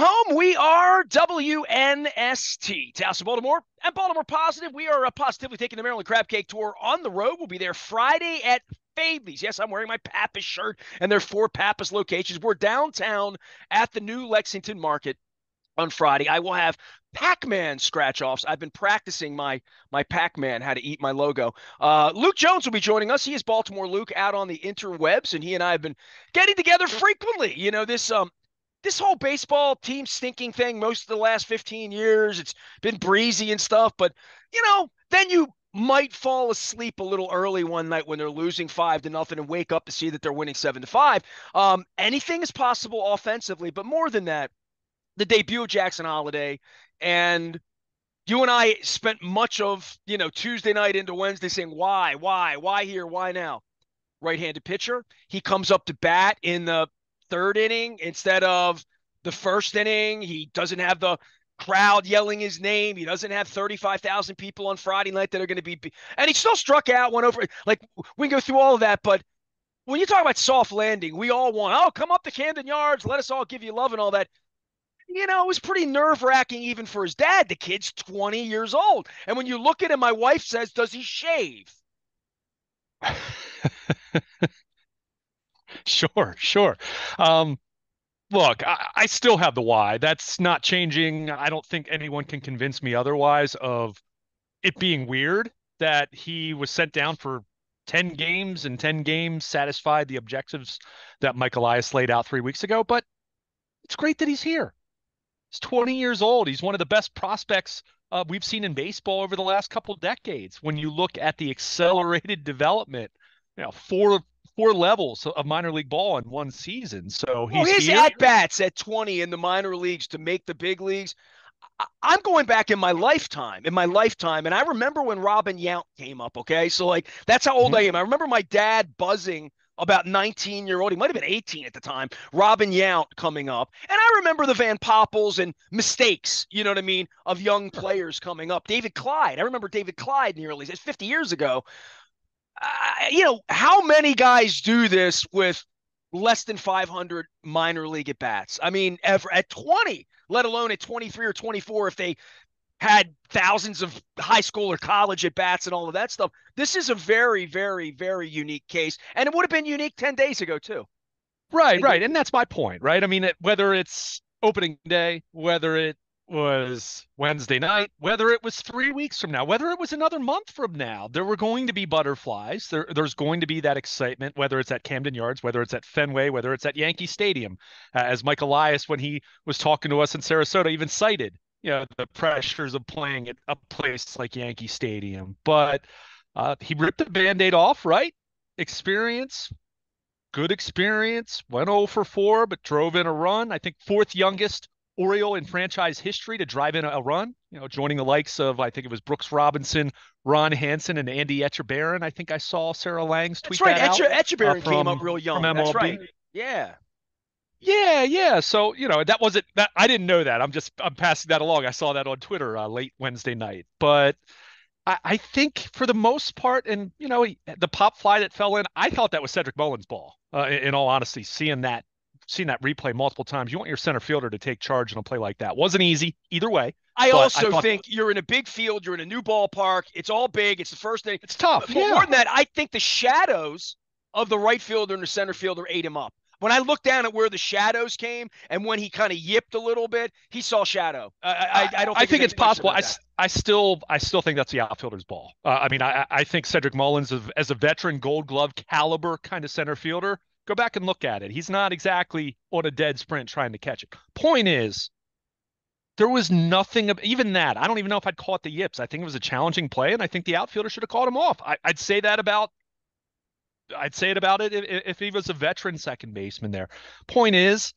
home. We are WNST, Taos of Baltimore and Baltimore Positive. We are positively taking the Maryland Crab Cake Tour on the road. We'll be there Friday at Fabley's. Yes, I'm wearing my Pappas shirt, and there are 4 Pappas locations. We're downtown at the new Lexington Market on Friday. I will have Pac-Man scratch-offs. I've been practicing my Pac-Man, how to eat my logo. Luke Jones will be joining us. He is Baltimore Luke out on the interwebs, and he and I have been getting together frequently. You know, this whole baseball team stinking thing most of the last 15 years, it's been breezy and stuff, but then you might fall asleep a little early one night when they're losing 5-0 and wake up to see that they're winning 7-5. Anything is possible offensively, but more than that, the debut of Jackson Holliday, and you and I spent much of, Tuesday night into Wednesday saying, why here, why now? Right-handed pitcher. He comes up to bat in the third inning instead of the first inning. He doesn't have the crowd yelling his name. He doesn't have 35,000 people on Friday night that are going to be, and he still struck out, went over. Like, we can go through all of that, but when you talk about soft landing, we all want, come up to Camden Yards, let us all give you love and all that. It was pretty nerve-wracking even for his dad. The kid's 20 years old. And when you look at him, my wife says, does he shave? Sure. Look, I still have the why. That's not changing. I don't think anyone can convince me otherwise of it being weird that he was sent down for 10 games and 10 games satisfied the objectives that Mike Elias laid out 3 weeks ago. But it's great that he's here. He's 20 years old. He's one of the best prospects we've seen in baseball over the last couple of decades. When you look at the accelerated development, four levels of minor league ball in one season. So Well, he's his here. at-bats at 20 in the minor leagues to make the big leagues, I'm going back in my lifetime, and I remember when Robin Yount came up, okay? So, like, that's how old Mhm. I am. I remember my dad buzzing about 19-year-old, he might have been 18 at the time, Robin Yount coming up. And I remember the Van Poppels and mistakes, you know what I mean, of young players coming up. David Clyde. I remember David Clyde in the early, it's 50 years ago. How many guys do this with less than 500 minor league at bats? I mean, ever at 20, let alone at 23 or 24, if they had thousands of high school or college at bats and all of that stuff. This is a very, very, very unique case. And it would have been unique 10 days ago, too. Right. And that's my point, right? I mean, whether it's opening day, whether it was Wednesday night, whether it was 3 weeks from now, whether it was another month from now, there were going to be butterflies. There's going to be that excitement, whether it's at Camden Yards, whether it's at Fenway, whether it's at Yankee Stadium. As Mike Elias, when he was talking to us in Sarasota, even cited, the pressures of playing at a place like Yankee Stadium. But he ripped the Band-Aid off, right? Good experience, went 0 for 4, but drove in a run. I think fourth youngest Oriole in franchise history to drive in a run, joining the likes of, I think it was Brooks Robinson, Ron Hansen, and Andy Etchebarren. I think I saw Sarah Lang's That's tweet right. that out Etchebarren came up from real from young. That's MLB. right. Yeah. Yeah. So, that wasn't that. I didn't know that. I'm passing that along. I saw that on Twitter late Wednesday night. But I think for the most part, and the pop fly that fell in, I thought that was Cedric Mullins' ball. In all honesty, seeing that replay multiple times, you want your center fielder to take charge in a play like that. Wasn't easy either way, I but I also thought think you're in a big field. You're in a new ballpark. It's all big. It's the first thing. it's tough. But more Yeah. than that, I think the shadows of the right fielder and the center fielder ate him up. When I looked down at where the shadows came and when he kind of yipped a little bit, he saw shadow. I don't I think there's think any it's question possible. about that. I still think that's the outfielder's ball. I mean, I think Cedric Mullins, as a veteran Gold Glove caliber kind of center fielder, go back and look at it. He's not exactly on a dead sprint trying to catch it. Point is, there was nothing of even that. I don't even know if I'd call it the yips. I think it was a challenging play, and I think the outfielder should have called him off. I'd say it about it if he was a veteran second baseman there. Point is,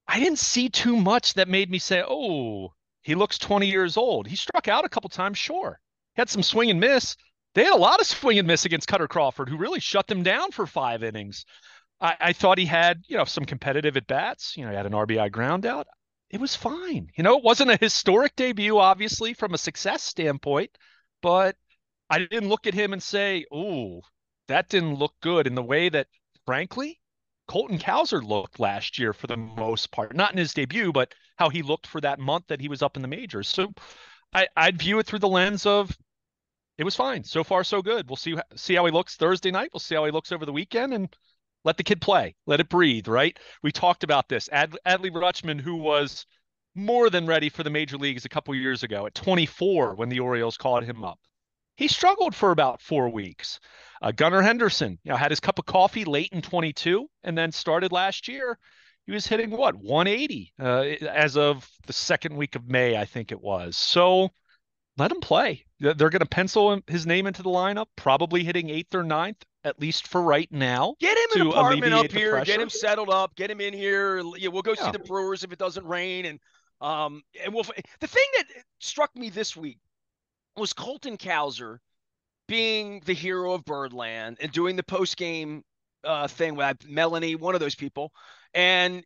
I didn't see too much that made me say, oh, he looks 20 years old. He struck out a couple times, sure. He had some swing and miss. They had a lot of swing and miss against Cutter Crawford, who really shut them down for 5 innings. I thought he had, some competitive at bats. He had an RBI ground out. It was fine. It wasn't a historic debut, obviously, from a success standpoint, but I didn't look at him and say, oh, that didn't look good in the way that, frankly, Colton Cowser looked last year for the most part, not in his debut, but how he looked for that month that he was up in the majors. So I'd view it through the lens of it was fine. So far, so good. We'll see how he looks Thursday night. We'll see how he looks over the weekend, and let the kid play. Let it breathe, right? We talked about this. Adley Rutschman, who was more than ready for the major leagues a couple years ago at 24 when the Orioles called him up. He struggled for about 4 weeks. Gunnar Henderson, had his cup of coffee late in 22 and then started last year. He was hitting what, 180 as of the second week of May, I think it was. So let him play. They're going to pencil his name into the lineup, probably hitting eighth or ninth, at least for right now, Get him an to apartment up alleviate the here. Get pressure. him settled up. Get him in here. Yeah, we'll go see Yeah. the Brewers if it doesn't rain. And we'll. The thing that struck me this week was Colton Cowser being the hero of Birdland and doing the post game thing with Melanie, one of those people, and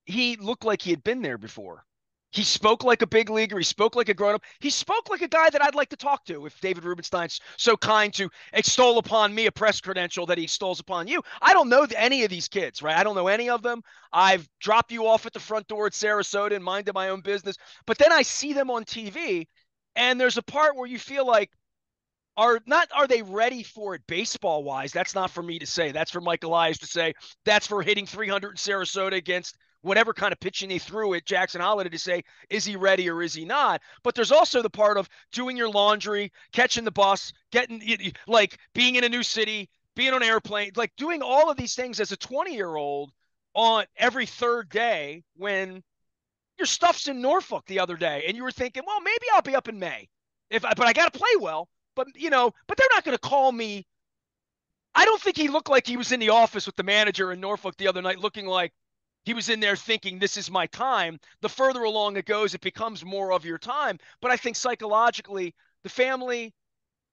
he looked like he had been there before. He spoke like a big leaguer. He spoke like a grown up. He spoke like a guy that I'd like to talk to if David Rubenstein's so kind to extol upon me a press credential that he extols upon you. I don't know any of these kids, right? I don't know any of them. I've dropped you off at the front door at Sarasota and minded my own business. But then I see them on TV, and there's a part where you feel like, are they ready for it baseball wise? That's not for me to say. That's for Mike Elias to say. That's for hitting 300 in Sarasota against whatever kind of pitching they threw at Jackson Holliday to say, is he ready or is he not? But there's also the part of doing your laundry, catching the bus, getting like being in a new city, being on airplanes, like doing all of these things as a 20-year-old on every third day when your stuff's in Norfolk the other day and you were thinking, well, maybe I'll be up in May. But I got to play well. But they're not going to call me. I don't think he looked like he was in the office with the manager in Norfolk the other night, looking like he was in there thinking this is my time. The further along it goes, it becomes more of your time. But I think psychologically, the family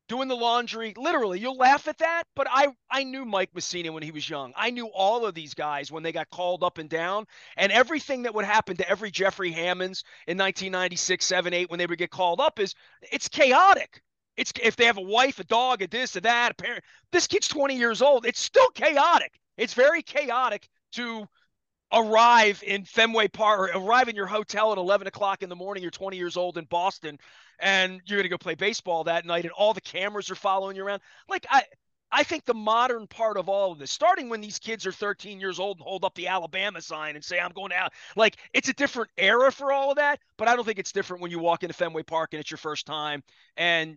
doing the laundry, literally, you'll laugh at that. But I knew Mike Messina when he was young. I knew all of these guys when they got called up and down, and everything that would happen to every Jeffrey Hammonds in 1996, 7, 8 when they would get called up it's chaotic. It's if they have a wife, a dog, a this, a that, a parent. This kid's 20 years old. It's still chaotic. It's very chaotic to arrive in Fenway Park or arrive in your hotel at 11 o'clock in the morning. You're 20 years old in Boston and you're going to go play baseball that night and all the cameras are following you around. Like, I think the modern part of all of this, starting when these kids are 13 years old and hold up the Alabama sign and say, I'm going out, like it's a different era for all of that. But I don't think it's different when you walk into Fenway Park and it's your first time and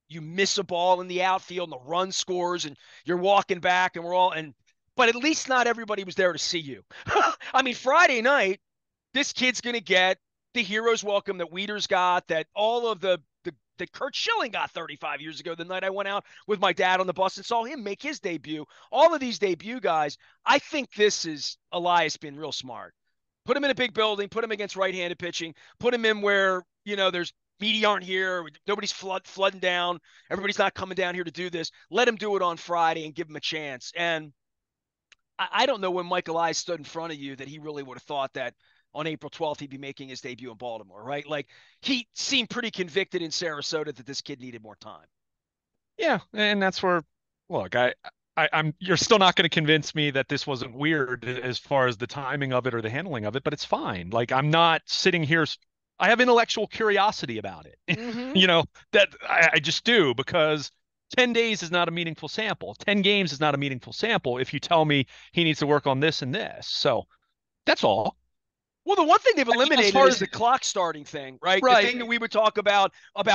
you miss a ball in the outfield and the run scores and you're walking back and but at least not everybody was there to see you. I mean, Friday night, this kid's going to get the hero's welcome that Wieters got, that all of that Kurt Schilling got 35 years ago, the night I went out with my dad on the bus and saw him make his debut. All of these debut guys, I think this is Elias being real smart. Put him in a big building, put him against right-handed pitching, put him in where, there's media aren't here, nobody's flooding down, everybody's not coming down here to do this. Let him do it on Friday and give him a chance. And I don't know when Michael Elias stood in front of you that he really would have thought that on April 12th he'd be making his debut in Baltimore, right? Like he seemed pretty convicted in Sarasota that this kid needed more time. Yeah, and that's where, look, I'm. You're still not going to convince me that this wasn't weird as far as the timing of it or the handling of it, but it's fine. Like I'm not sitting here. I have intellectual curiosity about it. Mm-hmm. That I just do because 10 days is not a meaningful sample. 10 games is not a meaningful sample if you tell me he needs to work on this and this. So that's all. Well, the one thing they've As eliminated far is as the clock starting thing, right? The thing that right, we would talk about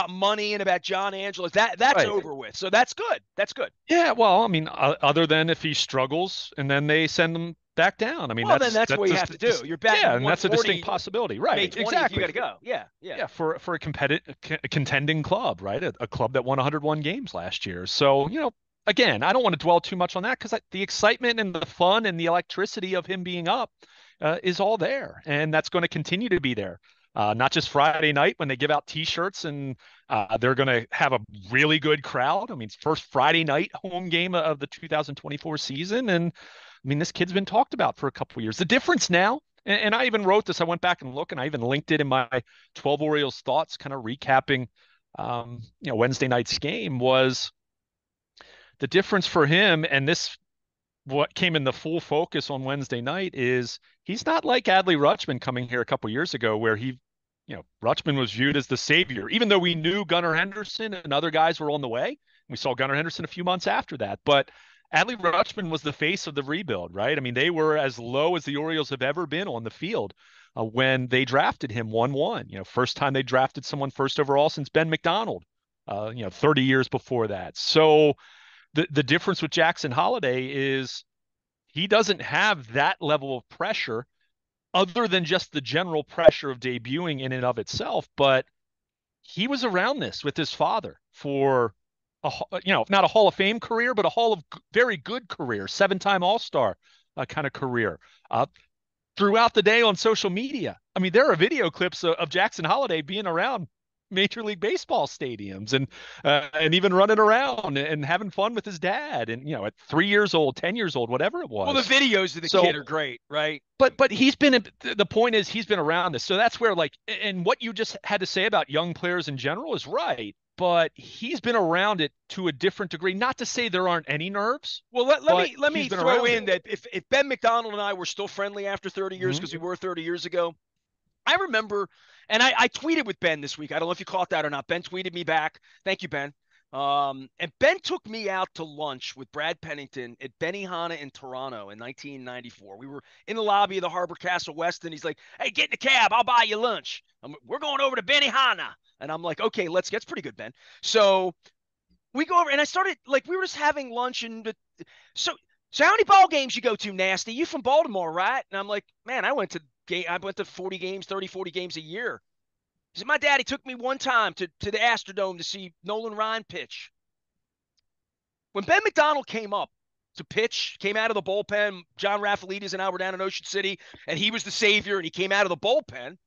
money and about John Angelos, that's right. over with. So that's good. That's good. Yeah, well, I mean, other than if he struggles and then they send him back down. I mean, Well, then that's that's what that's you have to do. just You're batting yeah, and that's a distinct 140 possibility, May right? 20th. You Exactly. got to go. Yeah, yeah. Yeah, for a contending club, right? A club that won 101 games last year. So, again, I don't want to dwell too much on that because the excitement and the fun and the electricity of him being up is all there, and that's going to continue to be there. Not just Friday night when they give out T-shirts and they're going to have a really good crowd. I mean, it's first Friday night home game of the 2024 season, and I mean, this kid's been talked about for a couple of years. The difference now, and I even wrote this. I went back and looked, and I even linked it in my 12 Orioles thoughts, kind of recapping, Wednesday night's game was the difference for him. And this what came in the full focus on Wednesday night is he's not like Adley Rutschman coming here a couple years ago where Rutschman was viewed as the savior, even though we knew Gunnar Henderson and other guys were on the way. We saw Gunnar Henderson a few months after that, but Adley Rutschman was the face of the rebuild, right? I mean, they were as low as the Orioles have ever been on the field when they drafted him 1-1. First time they drafted someone first overall since Ben McDonald, 30 years before that. So the difference with Jackson Holliday is he doesn't have that level of pressure other than just the general pressure of debuting in and of itself. But he was around this with his father for not a Hall of Fame career, but a Hall of very good career, 7-time All-Star kind of career. Throughout the day on social media, I mean, there are video clips of Jackson Holliday being around Major League Baseball stadiums and even running around and having fun with his dad. And at 3 years old, 10 years old, whatever it was. Well, the videos of the kid are great, right? But the point is he's been around this. So that's where and what you just had to say about young players in general is right. But he's been around it to a different degree. Not to say there aren't any nerves. Well, let me throw in that if Ben McDonald and I were still friendly after 30 years, because we were 30 years ago, I remember, and I tweeted with Ben this week. I don't know if you caught that or not. Ben tweeted me back. Thank you, Ben. And Ben took me out to lunch with Brad Pennington at Benihana in Toronto in 1994. We were in the lobby of the Harbor Castle West, and he's like, "Hey, get in the cab. I'll buy you lunch. We're going over to Benihana." And I'm like, "Okay, let's get." It's pretty good, Ben. So we go over, and I started we were just having lunch, and so how many ball games you go to, Nasty? You from Baltimore, right? And I'm like, "Man, I went to 40 games, 30, 40 games a year." He said, "My daddy took me one time to the Astrodome to see Nolan Ryan pitch." When Ben McDonald came up to pitch, came out of the bullpen, John Raffalides and I were down in Ocean City, and he was the savior, and he came out of the bullpen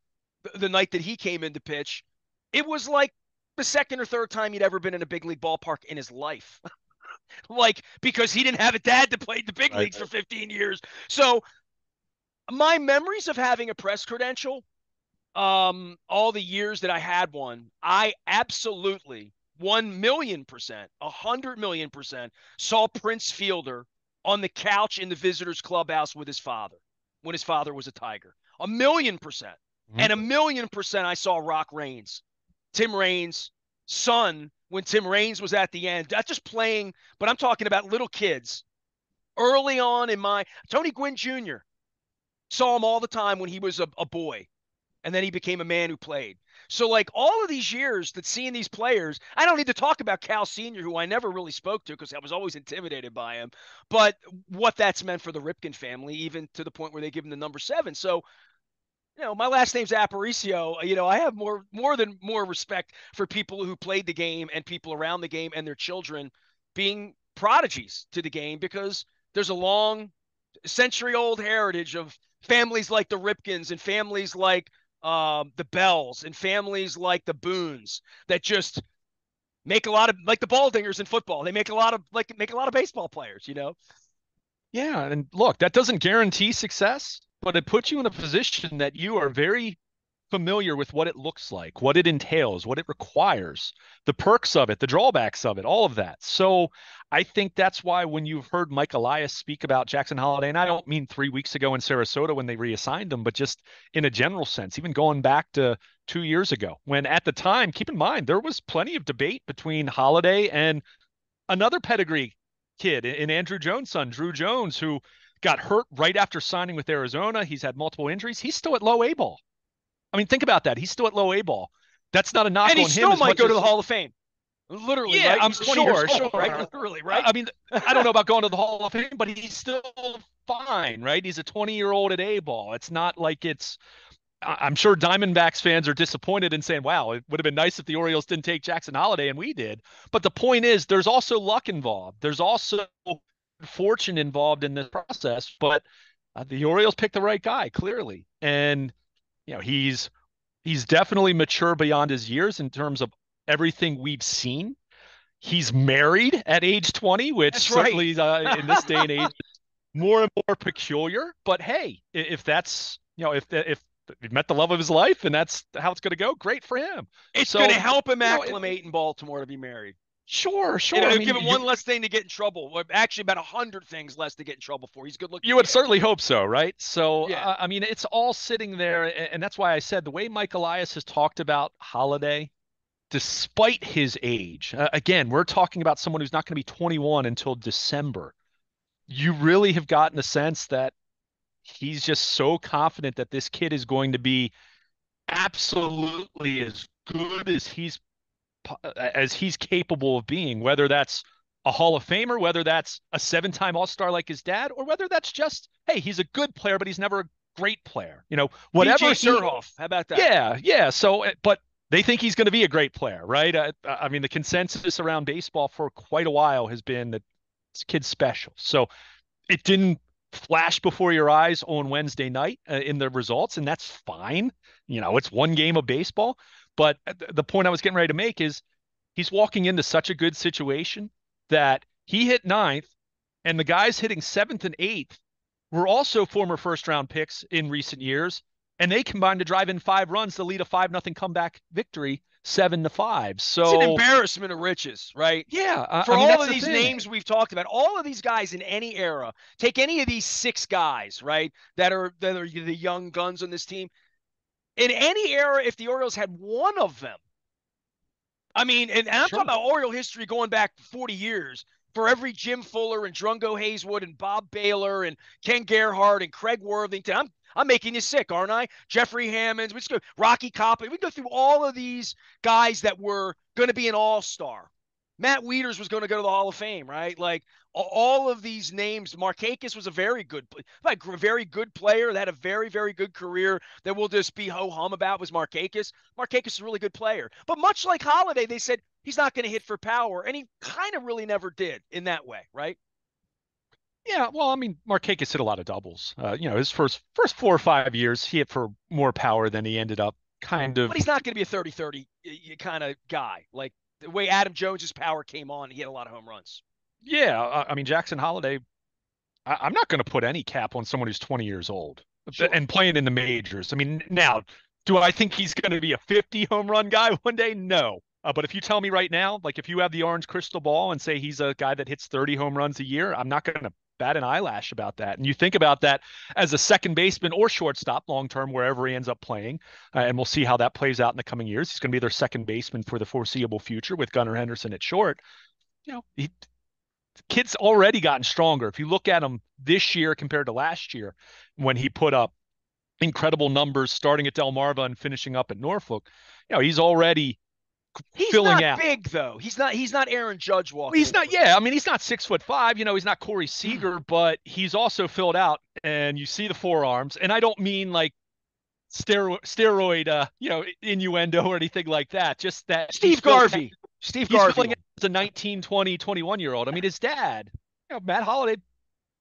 the night that he came in to pitch. It was like the second or third time he'd ever been in a big league ballpark in his life. Because he didn't have a dad that played the big leagues for 15 years. So my memories of having a press credential, all the years that I had one, I absolutely 1,000,000%, 100,000,000% saw Prince Fielder on the couch in the visitors clubhouse with his father when his father was a Tiger. 1,000,000%. And 1,000,000% I saw Rock Raines, Tim Raines' son, when Tim Raines was at the end, not just playing, but I'm talking about little kids. Early on in Tony Gwynn Jr. saw him all the time when he was a boy. And then he became a man who played. So all of these years that seeing these players, I don't need to talk about Cal Sr., who I never really spoke to because I was always intimidated by him, but what that's meant for the Ripken family, even to the point where they give him the number 7. So, my last name's Aparicio. I have more respect for people who played the game and people around the game and their children being prodigies to the game, because there's a long century-old heritage of families like the Ripkins and families like the Bells and families like the Boones that just make a lot of, like the Baldingers in football. They make a lot of baseball players, Yeah, and look, that doesn't guarantee success, but it puts you in a position that you are very familiar with what it looks like, what it entails, what it requires, the perks of it, the drawbacks of it, all of that. So I think that's why when you've heard Mike Elias speak about Jackson Holliday, and I don't mean 3 weeks ago in Sarasota when they reassigned him, but just in a general sense, even going back to 2 years ago, when at the time, keep in mind, there was plenty of debate between Holliday and another pedigree kid in Andrew Jones' son, Drew Jones, who got hurt right after signing with Arizona. He's had multiple injuries. He's still at low A ball. I mean, think about that. He's still at low A ball. That's not a knock on him. And he still might go to the Hall of Fame. Literally, yeah, right? I'm sure, right? Literally, right? I mean, I don't know about going to the Hall of Fame, but he's still fine, right? He's a 20-year-old at A ball. It's not like I'm sure Diamondbacks fans are disappointed and saying, wow, it would have been nice if the Orioles didn't take Jackson Holliday, and we did. But the point is, there's also luck involved. There's also fortune involved in this process. But the Orioles picked the right guy, clearly. And, he's definitely mature beyond his years in terms of everything we've seen. He's married at age 20, which certainly in this day and age is more and more peculiar. But hey, if that's, if he met the love of his life and that's how it's going to go, great for him. It's going to help him acclimate in Baltimore to be married. Sure, And sure. I it'll mean, give him one less thing to get in trouble. Or actually, about 100 things less to get in trouble for. He's a good-looking you would kid. certainly hope so, right? So, Yeah. I mean, it's all sitting there, and that's why I said the way Mike Elias has talked about Holiday, despite his age, again, we're talking about someone who's not going to be 21 until December. You really have gotten the sense that he's just so confident that this kid is going to be absolutely as good as he's capable of being, whether that's a Hall of Famer, whether that's a seven-time All-Star like his dad, or whether that's just, hey, he's a good player, but he's never a great player. Whatever PJ he, Surhoff. How about that? yeah, yeah. So, but they think he's going to be a great player, right? I mean, the consensus around baseball for quite a while has been that this kid's special. So it didn't flash before your eyes on Wednesday night in the results, and that's fine. It's one game of baseball. But the point I was getting ready to make is he's walking into such a good situation that he hit ninth, and the guys hitting seventh and eighth were also former first round picks in recent years, and they combined to drive in 5 runs to lead a 5-0 comeback victory, 7-5. It's an So embarrassment of riches, right? yeah, For I mean all that's of the these thing. names we've talked about, all of these guys in any era, take any of these six guys, right, that are the young guns on this team. In any era, if the Orioles had one of them, I mean, and I'm talking Sure. about Oriole history going back 40 years. For every Jim Fuller and Drungo Hayeswood and Bob Baylor and Ken Gerhardt and Craig Worthington, I'm making you sick, aren't I? Jeffrey Hammonds, we just go Rocky Coppin. We go through all of these guys that were going to be an all-star. Matt Wieters was going to go to the Hall of Fame, right? Like all of these names. Markakis was a very good player that had a very, very good career that we'll just be ho-hum about was Markakis. Markakis is a really good player. But much like Holiday, they said he's not going to hit for power, and he kind of really never did in that way, right? Yeah, well, I mean, Markakis hit a lot of doubles. His first 4 or 5 years, he hit for more power than he ended up kind But of. he's not going to be a 30-30 kind of guy. Like the way Adam Jones's power came on, he had a lot of home runs. Yeah, I mean, Jackson Holliday. I'm not going to put any cap on someone who's 20 years old Sure. and playing in the majors. I mean, now, do I think he's going to be a 50 home run guy one day? No. But if you tell me right now, like if you have the orange crystal ball and say he's a guy that hits 30 home runs a year, I'm not going to bat an eyelash about that. And you think about that as a second baseman or shortstop long term, wherever he ends up playing. And we'll see how that plays out in the coming years. He's going to be their second baseman for the foreseeable future with Gunnar Henderson at short. Kid's already gotten stronger. If you look at him this year compared to last year, when he put up incredible numbers starting at Delmarva and finishing up at Norfolk, he's already He's filling not out. big though. He's not Aaron Judge Well, walking he's into not, the yeah, I mean, he's not 6'5", he's not Corey Seager, but he's also filled out and you see the forearms. And I don't mean like steroid, innuendo or anything like that. Just that Steve Garvey. Steve he's Garvey. filling out as a 19, 20, 21 year old. I mean, his dad, Matt Holliday,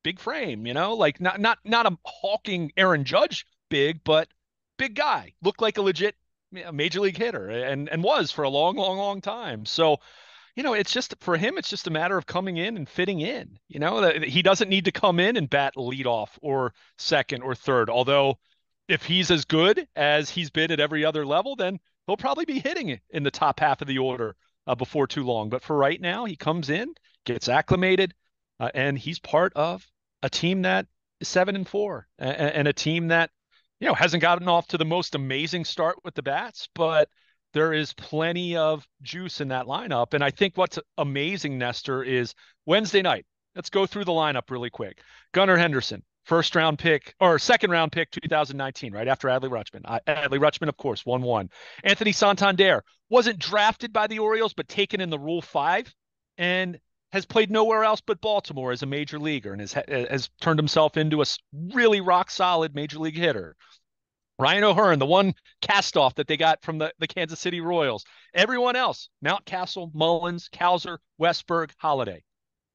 big frame, like not a hulking Aaron Judge big, but big guy. Looked like a legit major league hitter and was for a long, long, long time. So, it's just for him, it's just a matter of coming in and fitting in. That he doesn't need to come in and bat leadoff or second or third. Although if he's as good as he's been at every other level, then he'll probably be hitting it in the top half of the order before too long. But for right now, he comes in, gets acclimated, and he's part of a team that is 7-4 and a team that hasn't gotten off to the most amazing start with the bats, but there is plenty of juice in that lineup. And I think what's amazing, Nestor, is Wednesday night. Let's go through the lineup really quick. Gunnar Henderson, first round pick or second round pick 2019, right after Adley Rutschman. Adley Rutschman, of course, 1-1. Anthony Santander wasn't drafted by the Orioles, but taken in the Rule 5 and has played nowhere else but Baltimore as a major leaguer and has turned himself into a really rock solid major league hitter. Ryan O'Hearn, the one cast off that they got from the Kansas City Royals. Everyone else, Mountcastle, Mullins, Cowser, Westberg, Holiday,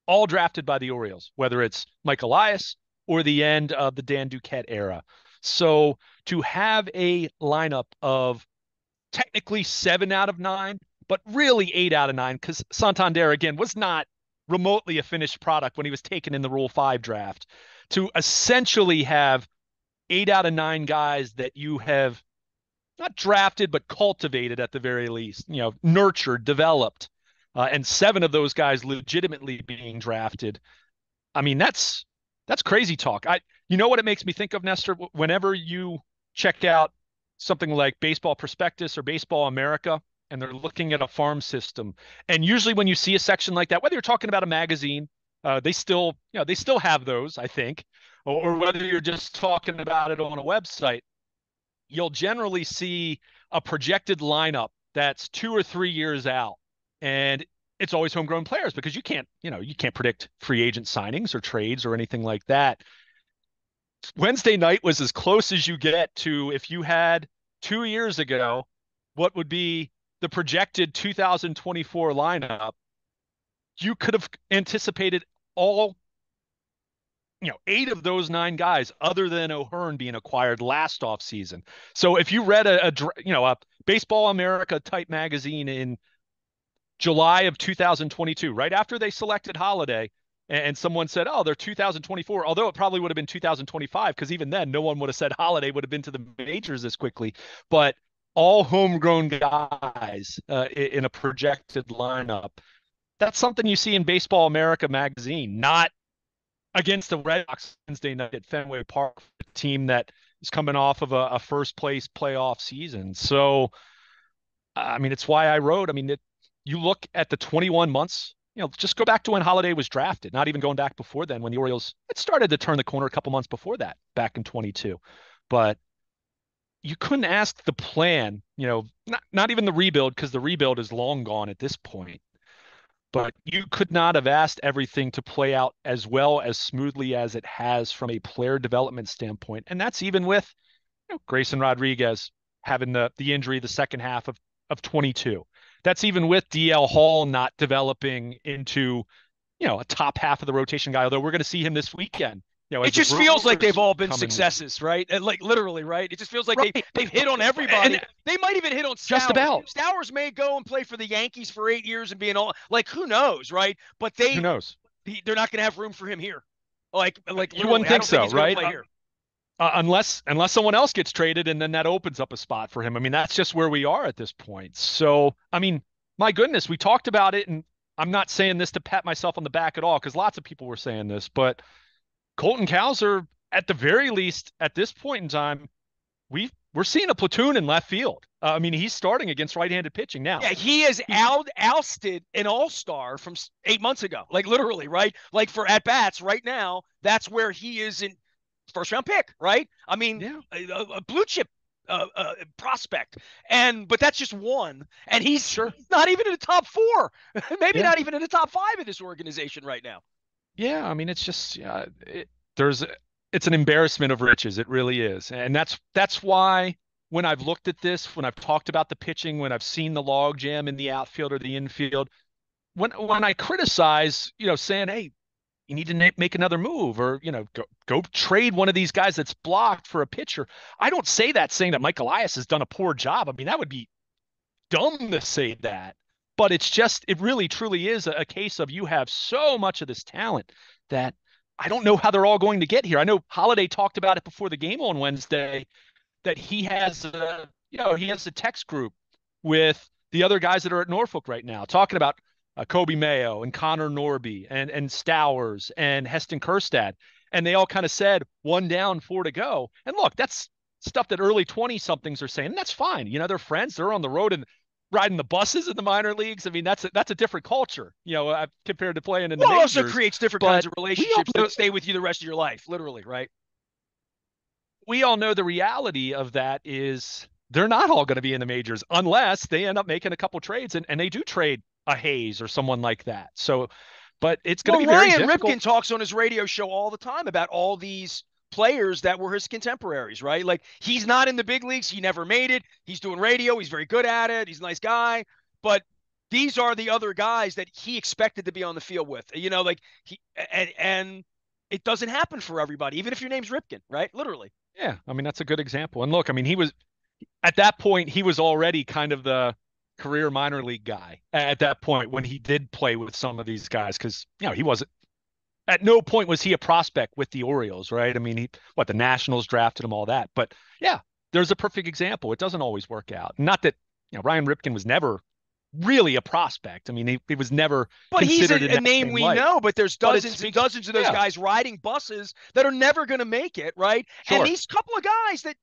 all drafted by the Orioles, whether it's Mike Elias or the end of the Dan Duquette era. So to have a lineup of technically 7 out of 9, but really 8 out of 9, because Santander, again, was not remotely a finished product when he was taken in the Rule 5 draft, to essentially have 8 out of 9 guys that you have not drafted, but cultivated at the very least, nurtured, developed. and 7 of those guys legitimately being drafted. I mean, that's crazy talk. You know what it makes me think of, Nestor? Whenever you check out something like Baseball Prospectus or Baseball America, and they're looking at a farm system, and usually when you see a section like that, whether you're talking about a magazine, they still have those, I think, or whether you're just talking about it on a website, you'll generally see a projected lineup that's 2 or 3 years out, and it's always homegrown players because you can't predict free agent signings or trades or anything like that. Wednesday night was as close as you get to if you had 2 years ago what would be the projected 2024 lineup. You could have anticipated all 8 of those 9 guys, other than O'Hearn, being acquired last offseason. So if you read a Baseball America type magazine in July of 2022, right after they selected Holliday, and someone said, "Oh, they're 2024," although it probably would have been 2025, because even then, no one would have said Holliday would have been to the majors this quickly. But all homegrown guys in a projected lineup. That's something you see in Baseball America magazine, not against the Red Sox Wednesday night at Fenway Park, a team that is coming off of a first place playoff season. So, I mean, it's why I wrote. I mean, you look at the 21 months, just go back to when Holliday was drafted, not even going back before then when the Orioles had started to turn the corner a couple months before that, back in 22. But you couldn't ask the plan, not even the rebuild, because the rebuild is long gone at this point. But you could not have asked everything to play out as well, as smoothly as it has from a player development standpoint. And that's even with Grayson Rodriguez having the injury the second half of 22. That's even with DL Hall not developing into, a top half of the rotation guy, although we're going to see him this weekend. It just feels like they've all been come in successes, right? Like literally, right? It just feels like Right. they've hit on everybody. They might even hit on Stowers. Just about. Stowers may go and play for the Yankees for 8 years and be an all, like, who knows, right? But Who knows? they're not going to have room for him here. Like You literally, wouldn't think I don't think so, he's going right? to play here. Unless someone else gets traded, and then that opens up a spot for him. I mean, that's just where we are at this point. So, I mean, my goodness, we talked about it, and I'm not saying this to pat myself on the back at all, because lots of people were saying this, but Colton Cowser, at the very least, at this point in time, we're seeing a platoon in left field. I mean, he's starting against right-handed pitching now. Yeah, he has ousted an all-star from 8 months ago. Like literally, right? Like for at bats right now, that's where he is in first round pick, right? I mean, Yeah. a blue chip prospect, but that's just one, and he's Sure. not even in the top 4, maybe Yeah. not even in the top 5 of this organization right now. Yeah, I mean, it's just it's an embarrassment of riches. It really is, and that's why when I've looked at this, when I've talked about the pitching, when I've seen the log jam in the outfield or the infield, when I criticize, saying, "Hey, you need to make another move," or go trade one of these guys that's blocked for a pitcher. I don't say that saying that Mike Elias has done a poor job. I mean, that would be dumb to say that, but it really truly is a case of you have so much of this talent that I don't know how they're all going to get here. I know Holliday talked about it before the game on Wednesday, that he has a text group with the other guys that are at Norfolk right now, talking about Kobe Mayo and Connor Norby and Stowers and Heston Kjerstad. And they all kind of said 1 down, 4 to go. And look, that's stuff that early 20 somethings are saying. And that's fine. They're friends. They're on the road and riding the buses in the minor leagues. I mean, that's a different culture, compared to playing in the majors. It also creates different kinds of relationships that stay with you the rest of your life, literally, right? We all know the reality of that is they're not all going to be in the majors unless they end up making a couple trades, and they do trade a Hayes or someone like that. So, but it's going to be very Ryan difficult. Ripken talks on his radio show all the time about all these players that were his contemporaries, right? Like he's not in the big leagues. He never made it. He's doing radio. He's very good at it. He's a nice guy. But these are the other guys that he expected to be on the field with, like and it doesn't happen for everybody, even if your name's Ripken, right? Literally. Yeah. I mean, that's a good example. And look, I mean, at that point, he was already kind of the career minor league guy at that point when he did play with some of these guys, because, he wasn't, at no point was he a prospect with the Orioles, right? I mean, the Nationals drafted him, all that. But yeah, there's a perfect example. It doesn't always work out. Not that, Ryan Ripken was never really a prospect. I mean, he was never But he's considered in a that name same we light. know, but there's But it dozens and speaks, dozens of those yeah, guys riding buses that are never going to make it, right? And sure. these couple of guys that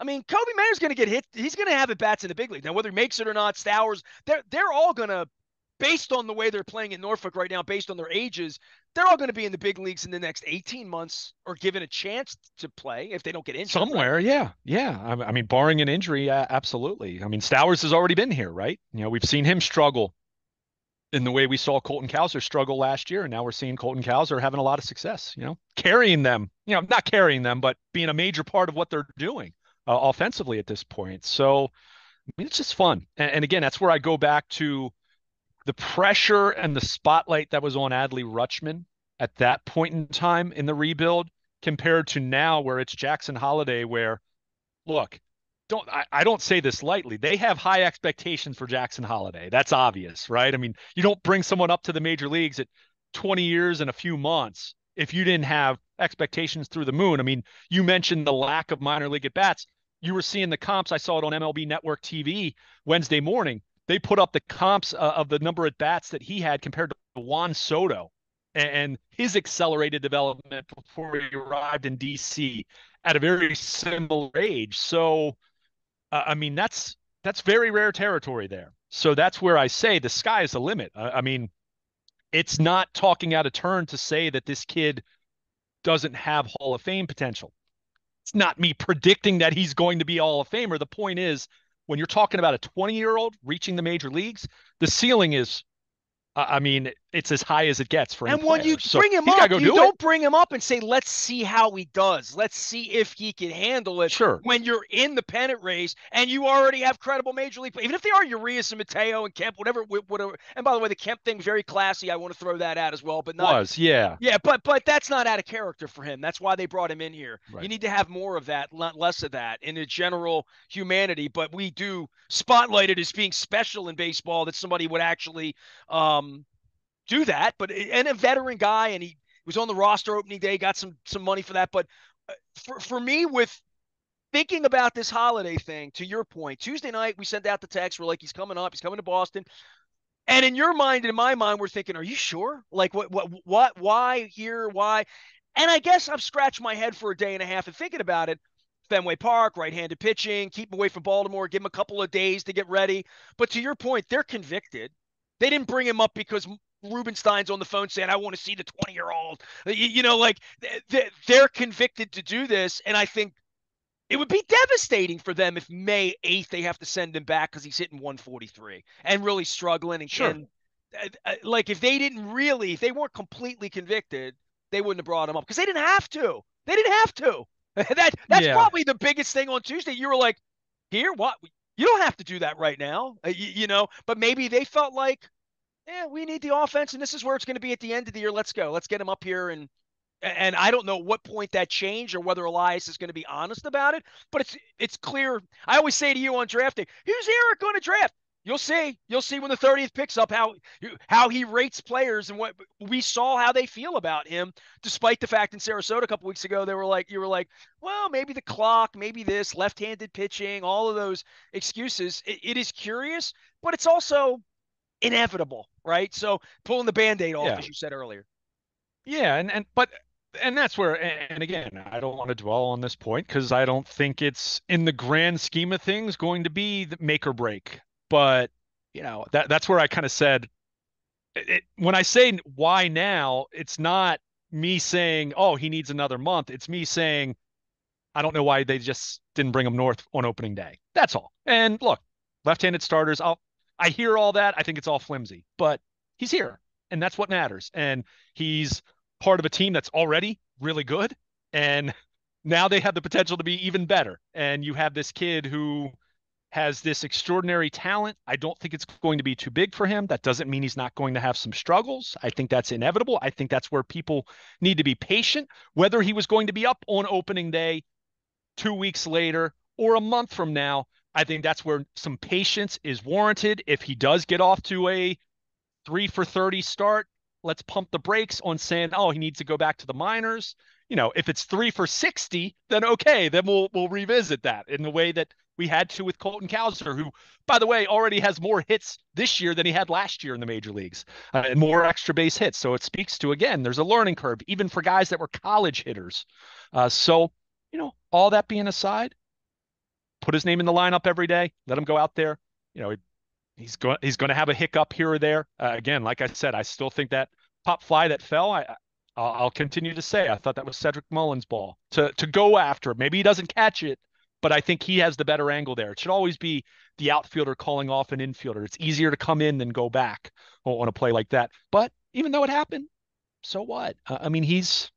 I mean, Kobe Mayer's going to get hit. He's going to have at bats in the big league. Now, whether he makes it or not, Stowers, they're all going to, based on the way they're playing in Norfolk right now, based on their ages, they're all going to be in the big leagues in the next 18 months or given a chance to play if they don't get injured, right? Somewhere, yeah, yeah. I mean, barring an injury, absolutely. I mean, Stowers has already been here, right? We've seen him struggle in the way we saw Colton Cowser struggle last year, and now we're seeing Colton Cowser having a lot of success. Carrying them, not carrying them, but being a major part of what they're doing offensively at this point. So, I mean, it's just fun. And again, that's where I go back to the pressure and the spotlight that was on Adley Rutschman at that point in time in the rebuild compared to now where it's Jackson Holliday, where look, I don't say this lightly. They have high expectations for Jackson Holliday. That's obvious, right? I mean, you don't bring someone up to the major leagues at 20 years and a few months if you didn't have expectations through the moon. I mean, you mentioned the lack of minor league at bats. You were seeing the comps. I saw it on MLB Network TV Wednesday morning. They put up the comps of the number at bats that he had compared to Juan Soto and his accelerated development before he arrived in DC at a very similar age. So, I mean, that's very rare territory there. So that's where I say the sky is the limit. I mean, it's not talking out of turn to say that this kid doesn't have Hall of Fame potential. It's not me predicting that he's going to be Hall of Famer. The point is, when you're talking about a 20-year-old reaching the major leagues, the ceiling is, I mean, it's as high as it gets for any And when you player. So bring him he's got to up, go you do it. don't bring him up and say, let's see how he does. Let's see if he can handle it Sure. when you're in the pennant race and you already have credible major league. Even if they are Urias and Mateo and Kemp, whatever. And by the way, the Kemp thing, very classy. I want to throw that out as well, but not. Was, yeah. Yeah, but that's not out of character for him. That's why they brought him in here. You Right. need to have more of that, not less of that in the general humanity. But we do spotlight it as being special in baseball that somebody would actually do that. But and a veteran guy, and he was on the roster opening day, got some money for that. But for me, with thinking about this holiday thing, to your point, Tuesday night we sent out the text. We're like, he's coming up. He's coming to Boston. And in your mind and in my mind, we're thinking, are you sure? Like, why here? Why? And I guess I've scratched my head for a day and a half and thinking about it. Fenway Park, right-handed pitching, keep him away from Baltimore, give him a couple of days to get ready. But to your point, they're convicted. They didn't bring him up because Rubenstein's on the phone saying, I want to see the 20-year-old. Like they're convicted to do this. And I think it would be devastating for them if May 8th they have to send him back because he's hitting 143 and really struggling. Sure. And like if they weren't completely convicted, they wouldn't have brought him up because they didn't have to. They didn't have to. That's Yeah. probably the biggest thing on Tuesday. You were like, here, what? You don't have to do that right now, But maybe they felt like, yeah, we need the offense, and this is where it's going to be at the end of the year. Let's go. Let's get him up here and I don't know what point that changed or whether Elias is going to be honest about it, but it's clear. I always say to you on draft day, who's Eric going to draft? You'll see. You'll see when the 30th picks up how he rates players and what we saw how they feel about him, despite the fact in Sarasota a couple weeks ago you were like, well, maybe the clock, maybe this left-handed pitching, all of those excuses. It is curious, but it's also inevitable, right? So pulling the Band-Aid off, Yeah. as you said earlier. Yeah, and that's where, and again, I don't want to dwell on this point because I don't think it's in the grand scheme of things going to be the make or break. But that's where I kind of said when I say why now, it's not me saying, oh, he needs another month. It's me saying I don't know why they just didn't bring him north on opening day. That's all. And look, left-handed starters, I hear all that. I think it's all flimsy, but he's here, and that's what matters. And he's part of a team that's already really good, and now they have the potential to be even better. And you have this kid who has this extraordinary talent. I don't think it's going to be too big for him. That doesn't mean he's not going to have some struggles. I think that's inevitable. I think that's where people need to be patient. Whether he was going to be up on opening day 2 weeks later or a month from now, I think that's where some patience is warranted. If he does get off to a 3 for 30 start, let's pump the brakes on saying, oh, he needs to go back to the minors. If it's 3 for 60, then okay, then we'll revisit that in the way that we had to with Colton Cowser, who, by the way, already has more hits this year than he had last year in the major leagues, and more extra base hits. So it speaks to, again, there's a learning curve, even for guys that were college hitters. So, all that being aside, put his name in the lineup every day, let him go out there. You know, he's going to have a hiccup here or there. Again, like I said, I still think that pop fly that fell, I'll continue to say I thought that was Cedric Mullins' ball to go after. Maybe he doesn't catch it, but I think he has the better angle there. It should always be the outfielder calling off an infielder. It's easier to come in than go back on a play like that. But even though it happened, so what? I mean, he's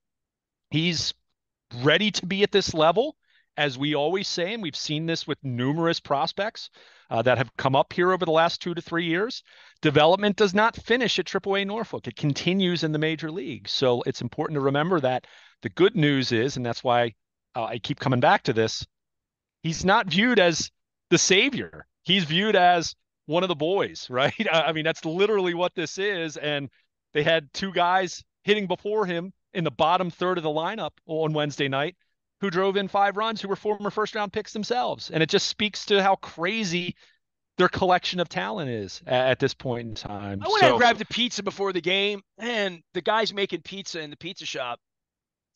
ready to be at this level, as we always say, and we've seen this with numerous prospects that have come up here over the last 2 to 3 years. Development does not finish at AAA Norfolk. It continues in the major leagues. So it's important to remember that. The good news is, and that's why I keep coming back to this, he's not viewed as the savior. He's viewed as one of the boys, right? I mean, that's literally what this is. And they had two guys hitting before him in the bottom third of the lineup on Wednesday night who drove in 5 runs, who were former first round picks themselves. And it just speaks to how crazy their collection of talent is at this point in time. I went and grabbed a pizza before the game, and the guys making pizza in the pizza shop,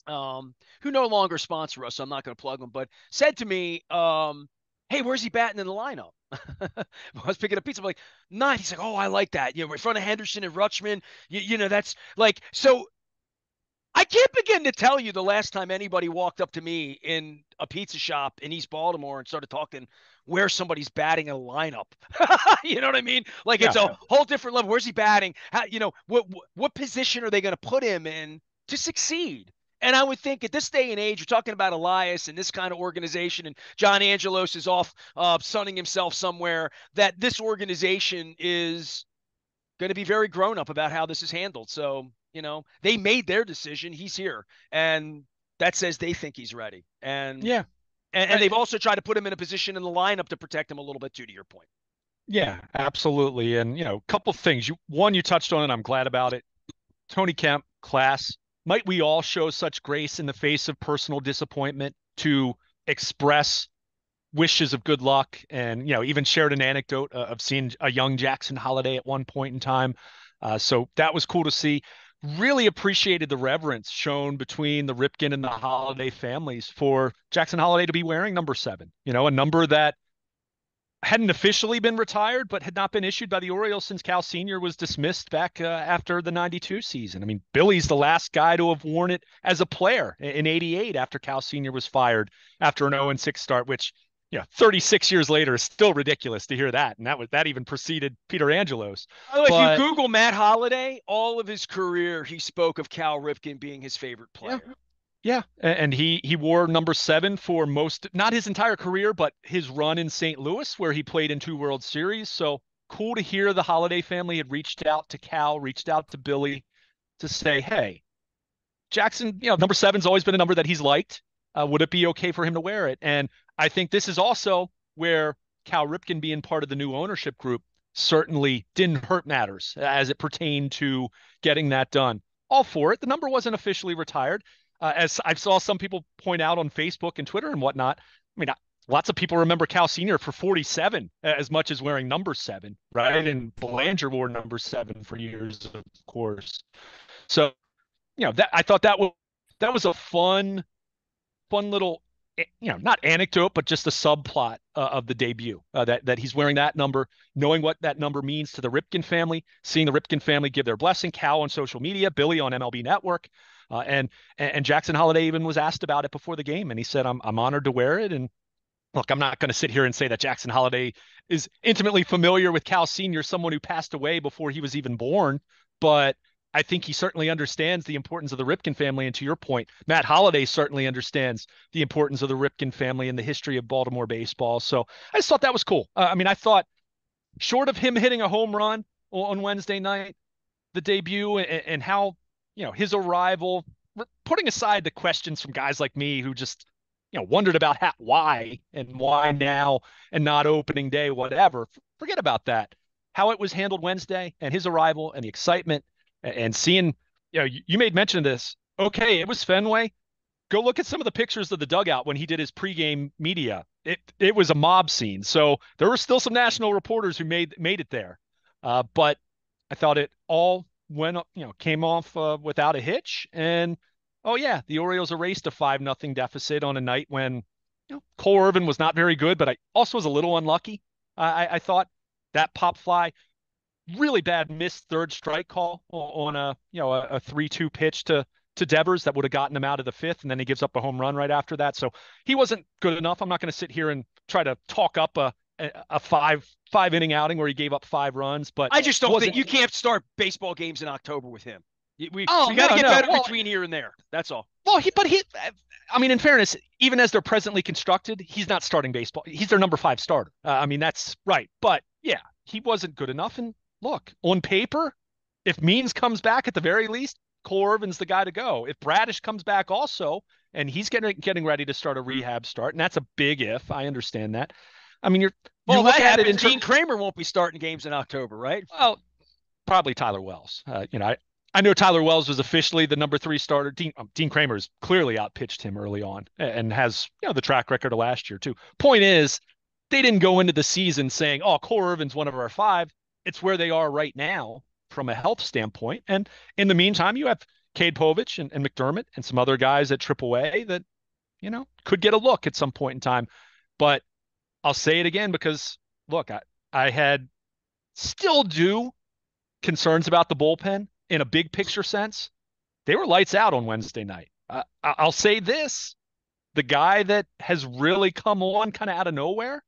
who no longer sponsor us, so I'm not going to plug them, but said to me, hey, where's he batting in the lineup? I was picking up pizza. I'm like, ninth. He's like, oh, I like that. In front of Henderson and Rutschman, that's like, so I can't begin to tell you the last time anybody walked up to me in a pizza shop in East Baltimore and started talking where somebody's batting in a lineup. You know what I mean? Like, it's a whole different level. Where's he batting? How, what position are they going to put him in to succeed? And I would think at this day and age, you're talking about Elias and this kind of organization, and John Angelos is off sunning himself somewhere, that this organization is going to be very grown up about how this is handled. So, they made their decision. He's here. And that says they think he's ready. And yeah. And they've also tried to put him in a position in the lineup to protect him a little bit too, to your point. Yeah, absolutely. And, a couple things. You touched on it. I'm glad about it. Tony Kemp, class. Might we all show such grace in the face of personal disappointment to express wishes of good luck, and even shared an anecdote of seeing a young Jackson Holliday at one point in time. So that was cool to see. Really appreciated the reverence shown between the Ripken and the Holliday families for Jackson Holliday to be wearing number 7, a number that hadn't officially been retired, but had not been issued by the Orioles since Cal Sr. was dismissed back after the 92 season. I mean, Billy's the last guy to have worn it as a player in 88 after Cal Sr. was fired after an 0-6 start, which 36 years later is still ridiculous to hear that. And that even preceded Peter Angelos. By the way, if you Google Matt Holliday, all of his career, he spoke of Cal Ripken being his favorite player. Yeah. And he wore number 7 for not his entire career, but his run in St. Louis, where he played in 2 World Series. So cool to hear the Holliday family had reached out to Cal, reached out to Billy to say, hey, Jackson, number 7's always been a number that he's liked. Would it be okay for him to wear it? And I think this is also where Cal Ripken being part of the new ownership group certainly didn't hurt matters as it pertained to getting that done. All for it. The number wasn't officially retired. As I saw some people point out on Facebook and Twitter and whatnot. I mean, lots of people remember Cal Sr. for 47 as much as wearing number 7, right? And Belanger wore number 7 for years, of course. So, I thought that was a fun little, not anecdote, but just a subplot of the debut, that he's wearing that number, knowing what that number means to the Ripken family, seeing the Ripken family give their blessing, Cal on social media, Billy on MLB Network, and Jackson Holliday even was asked about it before the game, and he said, I'm honored to wear it. And look, I'm not going to sit here and say that Jackson Holliday is intimately familiar with Cal Sr., someone who passed away before he was even born, but I think he certainly understands the importance of the Ripken family. And to your point, Matt Holliday certainly understands the importance of the Ripken family and the history of Baltimore baseball. So I just thought that was cool. I mean, I thought, short of him hitting a home run on Wednesday night, the debut and how, his arrival, putting aside the questions from guys like me who just, wondered about why now and not opening day, whatever. Forget about that. How it was handled Wednesday and his arrival and the excitement and seeing, you made mention of this. Okay, it was Fenway, go look at some of the pictures of the dugout when he did his pregame media. It was a mob scene. So there were still some national reporters who made it there. But I thought it all came off without a hitch. And oh yeah, the Orioles erased a 5-0 deficit on a night when Cole Irvin was not very good, but I also was a little unlucky. I thought that pop fly, really bad missed third strike call on a 3-2 pitch to Devers that would have gotten him out of the fifth, and then he gives up a home run right after that. So he wasn't good enough. I'm not going to sit here and try to talk up a five inning outing where he gave up 5 runs, but I just don't think you can't start baseball games in October with him. We oh, got to no, get no. better Well, between here and there. That's all. well, I mean, in fairness, even as they're presently constructed, he's not starting baseball. He's their number 5 starter. I mean, that's right. But yeah, he wasn't good enough. And look, on paper, if Means comes back at the very least, Cole Irvin's the guy to go. If Bradish comes back also, and he's getting ready to start a rehab start, and that's a big if. I understand that. I mean, you look at it. Dean Kramer won't be starting games in October, right? Well, probably Tyler Wells. I know Tyler Wells was officially the number 3 starter. Dean Kramer's clearly outpitched him early on and has the track record of last year too. Point is, they didn't go into the season saying, "Oh, Cole Irvin's one of our 5." It's where they are right now from a health standpoint. And in the meantime, you have Cade Povich and McDermott and some other guys at AAA that could get a look at some point in time. But I'll say it again because look, I had still do concerns about the bullpen in a big picture sense. They were lights out on Wednesday night. I'll say this, the guy that has really come on kind of out of nowhere,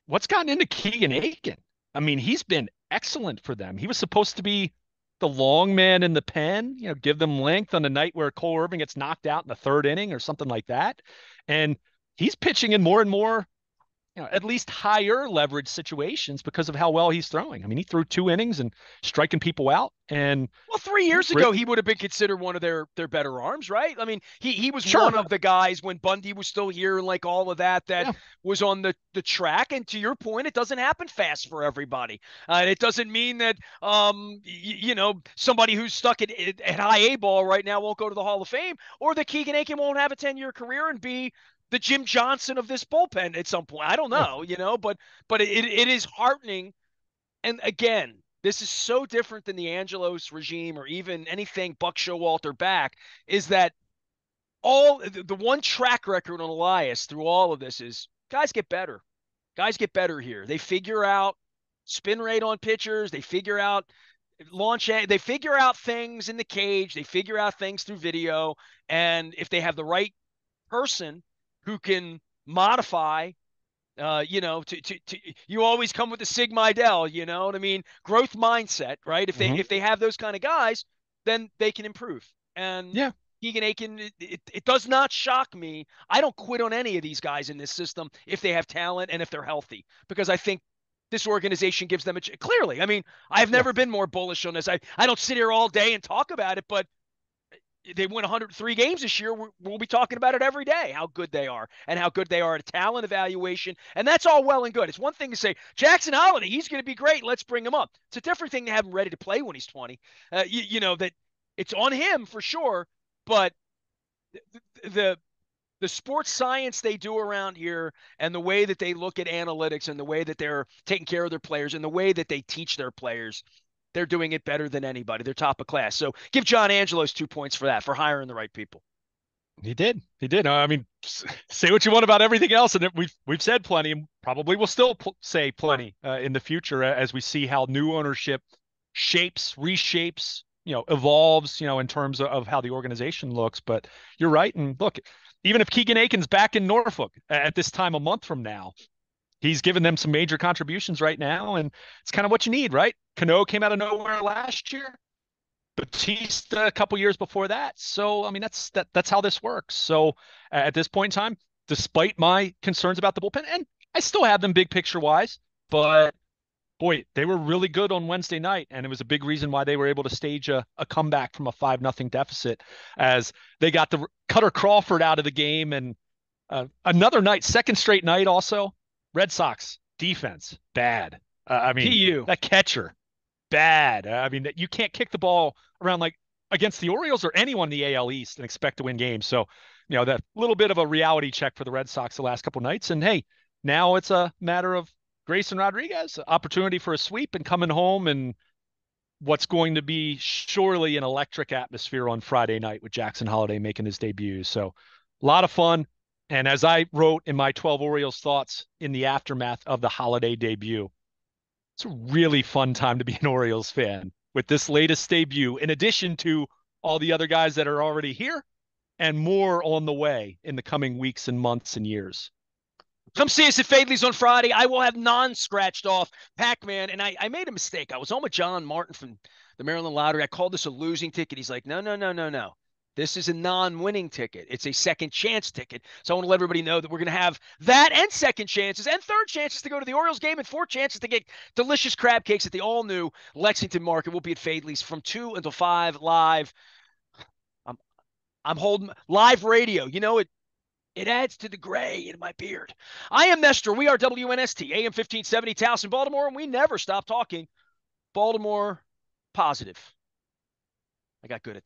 what's gotten into Keegan Aiken? I mean, he's been excellent for them. He was supposed to be the long man in the pen, give them length on the night where Cole Irvin gets knocked out in the 3rd inning or something like that. And he's pitching in more and more at least higher leverage situations because of how well he's throwing. I mean, he threw 2 innings and striking people out. And 3 years ago, he would have been considered one of their better arms, right? I mean, he was one of the guys when Bundy was still here and like all of that was on the track. And to your point, it doesn't happen fast for everybody. And it doesn't mean that, somebody who's stuck at high A ball right now won't go to the Hall of Fame, or that Keegan Aiken won't have a 10-year career and be the Jim Johnson of this bullpen at some point. I don't know, but it is heartening. And again, this is so different than the Angelos regime or even anything Buck Showalter back, is that all the one track record on Elias through all of this is guys get better. Guys get better here. They figure out spin rate on pitchers. They figure out they figure out things in the cage. They figure out things through video. And if they have the right person who can modify, you always come with the Sig Meidel, you know what I mean? Growth mindset, right? If they have those kind of guys, then they can improve. And Keegan Aiken, it does not shock me. I don't quit on any of these guys in this system if they have talent and if they're healthy, because I think this organization gives them clearly. I mean, I've never been more bullish on this. I don't sit here all day and talk about it, but they win 103 games this year. We'll be talking about it every day, how good they are and how good they are at talent evaluation. And that's all well and good. It's one thing to say, Jackson Holliday, he's going to be great. Let's bring him up. It's a different thing to have him ready to play when he's 20. That it's on him for sure. But the sports science they do around here and the way that they look at analytics and the way that they're taking care of their players and the way that they teach their players, they're doing it better than anybody. They're top of class. So give John Angelos 2 points for that, for hiring the right people. He did. I mean, say what you want about everything else, and we've said plenty, and probably will still say plenty in the future as we see how new ownership reshapes, evolves, in terms of how the organization looks. But you're right, and look, even if Keegan Aiken's back in Norfolk at this time a month from now, he's given them some major contributions right now, and it's kind of what you need, right? Cano came out of nowhere last year. Batista a couple years before that. So, I mean, that's how this works. So at this point in time, despite my concerns about the bullpen, and I still have them big picture wise, but boy, they were really good on Wednesday night. And it was a big reason why they were able to stage a comeback from a 5-0 deficit as they got the Cutter Crawford out of the game. And another night, second straight night also, Red Sox defense, bad. I mean, that catcher, bad. I mean, you can't kick the ball around like against the Orioles or anyone in the AL East and expect to win games. So, that little bit of a reality check for the Red Sox the last couple of nights. And hey, now it's a matter of Grayson Rodriguez, opportunity for a sweep and coming home, and what's going to be surely an electric atmosphere on Friday night with Jackson Holliday making his debut. So a lot of fun. And as I wrote in my 12 Orioles thoughts in the aftermath of the Holliday debut, it's a really fun time to be an Orioles fan with this latest debut, in addition to all the other guys that are already here and more on the way in the coming weeks and months and years. Come see us at Fadley's on Friday. I will have non-scratched off Pac-Man, and I made a mistake. I was on with John Martin from the Maryland Lottery. I called this a losing ticket. He's like, no. This is a non-winning ticket. It's a second chance ticket. So I want to let everybody know that we're going to have that and second chances and third chances to go to the Orioles game and 4 chances to get delicious crab cakes at the all-new Lexington Market. We'll be at Fadley's from 2 until 5 live. I'm holding live radio. It adds to the gray in my beard. I am Nestor. We are WNST, AM 1570, Towson, Baltimore, and we never stop talking Baltimore positive. I got good at that.